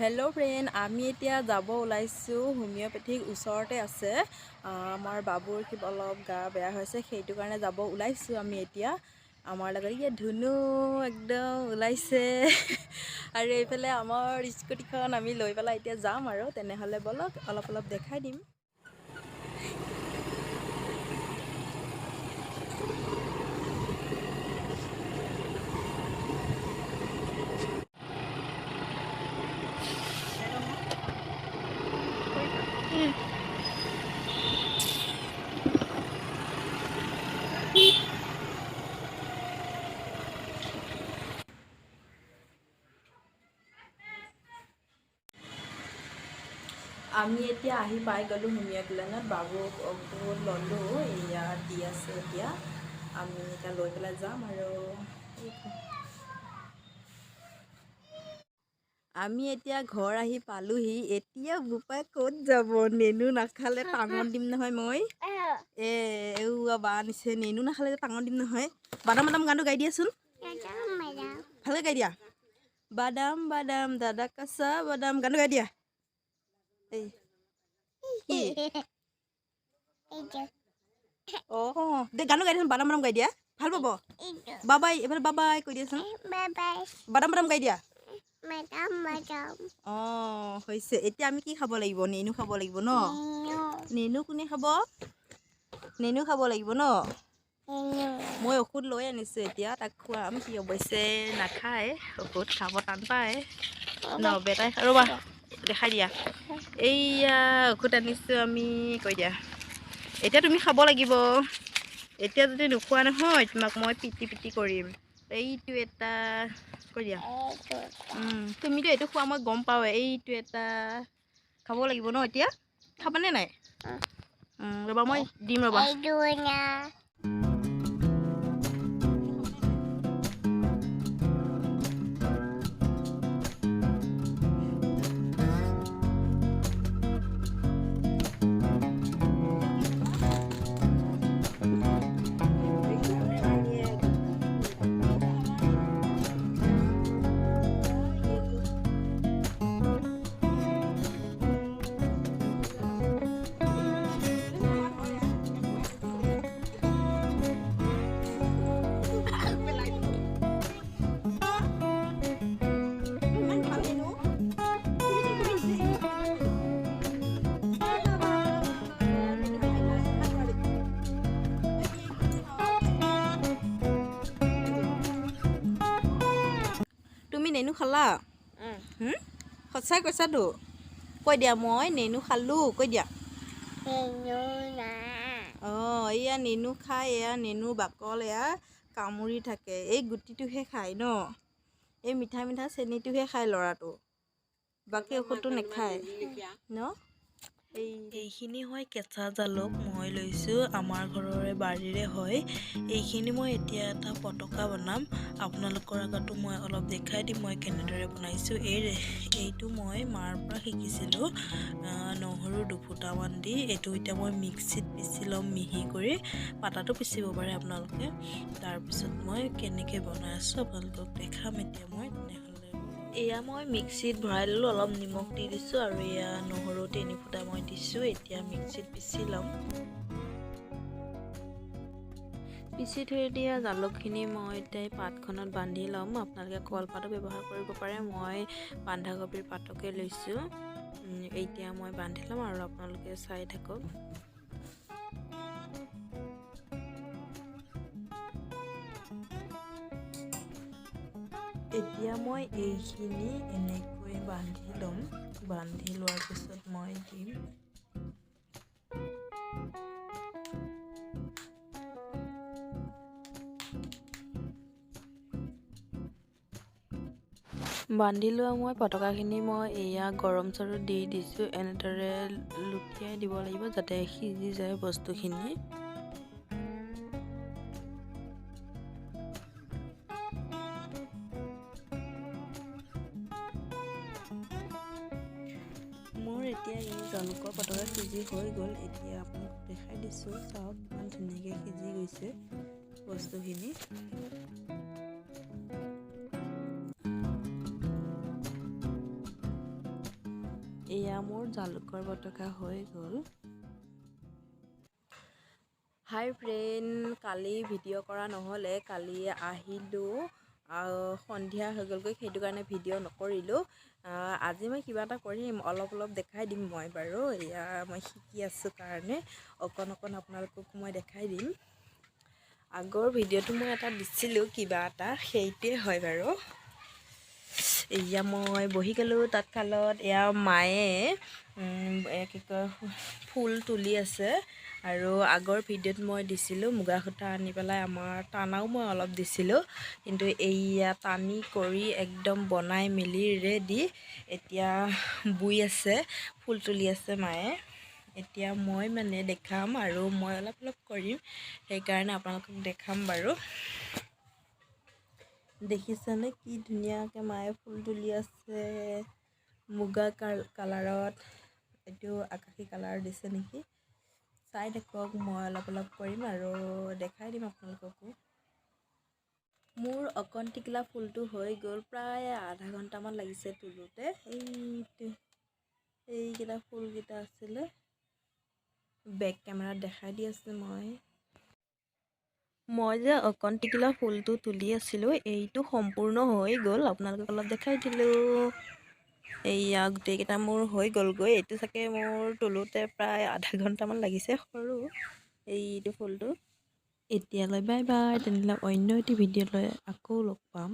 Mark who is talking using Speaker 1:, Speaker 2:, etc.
Speaker 1: Hello' friend, আমি এতিয়া যাব ওলাইছোঁ হোমিঅ'পেথিক ওচৰতে আছে। আমাৰ বাবুৰ অলপ গা বেয়া হৈছে, সেইটো কাৰণে যাব ওলাইছোঁ আমি এতিয়া। আমাৰ লগত ইয়াত ধুনু একদম ওলাইছে আৰু এইফালে আমাৰ স্কুটিখন আমি লৈ পেলাই এতিয়া যাম আৰু তেনেহ'লে ব'লক অলপ দেখাই দিম। আমি এতিয়া আহি পাই গ'লোঁ হোমিঅ' ক্লিনিকত। বাবুক ঔষধ ল'লোঁ, ইয়াত দি আছে এতিয়া। আমি এতিয়া লৈ পেলাই যাম আৰু আমি এতিয়া ঘৰ আহি পালোহি। এতিয়া বোপাই ক'ত যাব? নেনু নাখালে টাঙন দিম নহয় মই। বা নিছে নেনু নাখালে টাঙন দিম নহয়। বাদাম বাদাম গানটো গাই দিয়াচোন, ভালকৈ গাই দিয়া। বাদাম বাদাম দাদা কেঁচা বাদাম গানটো গাই দিয়া। এই কি দে গানটো গাই দিয়াচোন, বাদাম বাদাম গাই দিয়া, ভাল পাব। বাবাই এইফালে বাবাই কৈ দিয়াচোন, বাদাম বাদাম গাই দিয়া। হৈছে। এতিয়া আমি কি খাব লাগিব? নেনু খাব লাগিব ন? নেনু কোনে খাব? নেনু খাব লাগিব ন? মই ঔষধ লৈ আনিছোঁ, এতিয়া তাক খুৱাম। সি অৱশ্যে নাখায়, ঔষধ খাব টান পায় ন বেটাই। ৰ'বা দেখাই দিয়া, এইয়া ঔষধ আনিছোঁ আমি, কৈ দিয়া। এতিয়া তুমি খাব লাগিব। এতিয়া যদি নোখোৱা নহয় তোমাক মই পিটি কৰিম। এইটো এটা কৈ দিয়া। তুমিতো এইটো খোৱা মই গম পাওঁৱে। এইটো এটা খাব লাগিব ন? এতিয়া খাবানে নাই? ৰ'বা মই দিম ৰ'বা। তুমি নেনু খালা? সঁচাই কৈছাতো? কৈ দিয়া মই নেনু খালোঁ, কৈ দিয়া। এয়া নেনু খাই, এয়া নেনু বাকল এয়া কামুৰি থাকে। এই গুটিটোহে খায় ন? এই মিঠা মিঠা চেনিটোহে খায় ল'ৰাটো, বাকী ঔষধটো নাখায় ন? এইখিনি হয় কেঁচা জালুক, মই লৈছোঁ আমাৰ ঘৰৰে বাৰীৰে হয়। এইখিনি মই এতিয়া এটা পতকা বনাম। আপোনালোকৰ আগতো মই অলপ দেখাই দিম মই কেনেদৰে বনাইছোঁ। এইটো মই মাৰ পৰা শিকিছিলোঁ। নহৰু দুফুটামান দি এইটো এতিয়া মই মিক্সিত পিচি ল'ম মিহি কৰি। পাতাটো পিচিব পাৰে আপোনালোকে। তাৰপিছত মই কেনেকৈ বনাই আছোঁ আপোনালোকক দেখাম এতিয়া মই। তেনেহ'লে এয়া মই মিক্সিত ভৰাই ল'লোঁ, অলপ নিমখ দি দিছোঁ আৰু এয়া নহৰু 3 ফুটা মই দিছোঁ। এতিয়া মিক্সিত পিচি ল'ম। পিচি থৈ দিয়া জালুকখিনি মই এতিয়া পাতখনত বান্ধি ল'ম। আপোনালোকে কলপাতো ব্যৱহাৰ কৰিব পাৰে, মই বন্ধাকবিৰ পাতকে লৈছোঁ। এতিয়া মই বান্ধি ল'ম আৰু আপোনালোকে চাই থাকক। এতিয়া মই এইখিনি এনেকৈ বান্ধি ল'ম। বান্ধি লোৱাৰ পিছত মই দিম বান্ধি লোৱা মই পতকাখিনি মই এয়া গৰম চৰুত দি দিছোঁ। এনেদৰে লুটিয়াই দিব লাগিব যাতে সিজি যায় বস্তুখিনি। মোৰ এতিয়া এই জালুকৰ পতকা সিজি হৈ গ'ল। এতিয়া আপোনাক দেখাই দিছোঁ, চাওক ইমান ধুনীয়াকৈ সিজি গৈছে বস্তুখিনি। মোৰ জালুকৰ পতকা হৈ গ'ল। হাই ফ্ৰেণ্ড, কালি ভিডিঅ' কৰা নহ'লে, কালি আহিলোঁ সন্ধিয়া হৈ গ'লগৈ, সেইটো কাৰণে ভিডিঅ' নকৰিলোঁ। আজি মই কিবা এটা কৰিম, অলপ দেখাই দিম মই বাৰু। এয়া মই শিকি আছোঁ কাৰণে অকণ আপোনালোকক মই দেখাই দিম। আগৰ ভিডিঅ'টো মই এটা দিছিলোঁ কিবা এটা, সেইটোৱে হয় বাৰু। এয়া মই বহি গ'লোঁ তাঁতশালত। এয়া মায়ে কি কয় ফুল তুলি আছে। আৰু আগৰ ভিডিঅ'ত মই দিছিলোঁ মুগা সূতা আনি পেলাই আমাৰ টানাও মই অলপ দিছিলোঁ, কিন্তু এইয়া টানি কৰি একদম বনাই মেলি ৰেডি। এতিয়া বুই আছে, ফুল তুলি আছে মায়ে। এতিয়া মই মানে দেখাম আৰু মই অলপ কৰিম, সেইকাৰণে আপোনালোকক দেখাম বাৰু। দেখিছেনে কি ধুনীয়াকৈ মায়ে ফুল তুলি আছে মুগা কালাৰত। এইটো আকাশী কালাৰ দিছে নেকি, চাই থাকক। মই অলপ কৰিম আৰু দেখাই দিম আপোনালোককো। মোৰ অকণ টিকিলা ফুলটো হৈ গ'ল, প্ৰায় আধা ঘণ্টামান লাগিছে তোলোতে। এইকেইটা ফুলকেইটা আছিলে, বেক কেমেৰাত দেখাই দি আছোঁ মই যে অকণ টিকিলা ফুলটো তুলি আছিলোঁ, এইটো সম্পূৰ্ণ হৈ গ'ল। আপোনালোকক অলপ দেখাই দিলোঁ। এইয়া গোটেইকেইটা মোৰ হৈ গ'লগৈ। এইটো চাগে মোৰ তোলোতে প্ৰায় আধা ঘণ্টামান লাগিছে, সৰু এইটো ফুলটো। এতিয়ালৈ বাই বাই, তেনেহ'লে অন্য এটি ভিডিঅ'লৈ আকৌ লগ পাম।